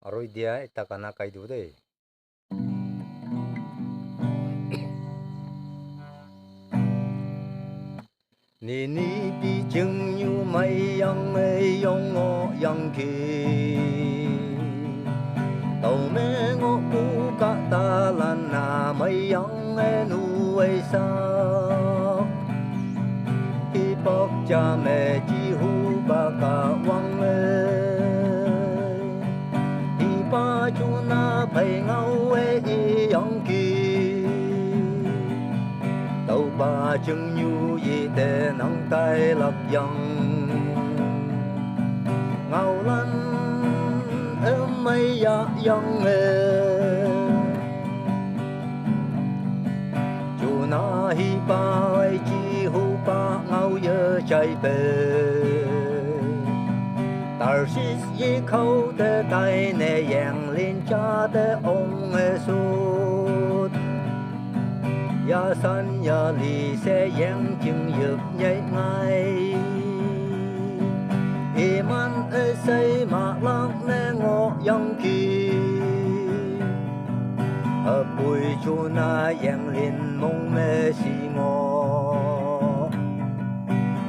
Aroi dia takana kai du de. Ni ni bi chừng như mây yang mây yang ngọ yang kỳ. Tàu mẹ ngọ bu cả ta lan na mây yang nu ai sa. Khi bọc cha mẹ chỉ hu ba cả wang Khi ba chú na phải ngâu yang kỳ. Tàu ba chừng như gì để nắng tay lập yang. Ngao lăn em mây ya yang Chú na hi ba ai chi hu ba ngao ye chạy bề. Tar sis yi khâu de tai ne yang lin cha de ông sút. Ya san ya li sẽ yang chừng dược nhảy ngay. Iman say mà lăng nè ngọ yang kỳ. Hợp bùi chú na yang lin mong mê si ngọ.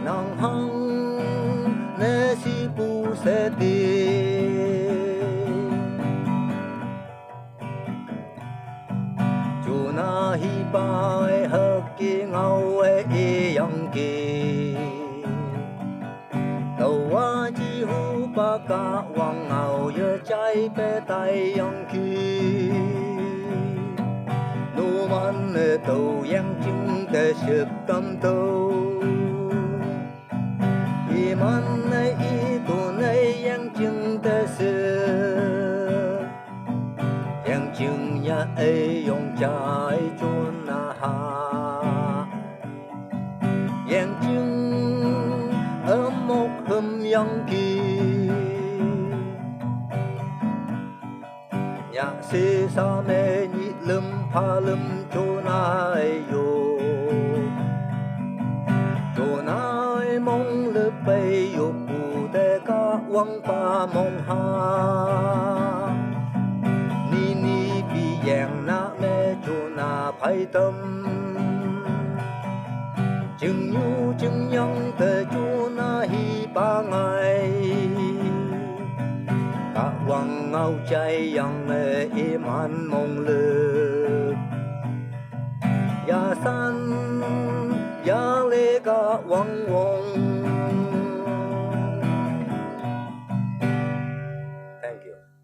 Nàng hăng nè si bu sẽ đi. Chú na hi ba hợp kỳ ngao yang kỳ. Tàu wa chi hu ba ka wang ngao ye chạy bê tay yang kỳ. Nô man tàu yang chung để sụp tâm tàu. Iman i tu này yang chung để sụp. Yang chung ya yong chạy chun na ha. Yang chung một hôm yang kỳ. Nhạc sĩ sa mê nhị lâm pha lâm chỗ nai yo. Chỗ nai mong lỡ bay yo bù đê ca quăng pa mong ha. Ni ni bi yang na mê chỗ na phai tâm. Chừng nhu chừng yang tê chú na hi ba ngày. Cả quăng ngao chay yang iman mong lực. Ya san ya lê cả quăng wong. Thank you.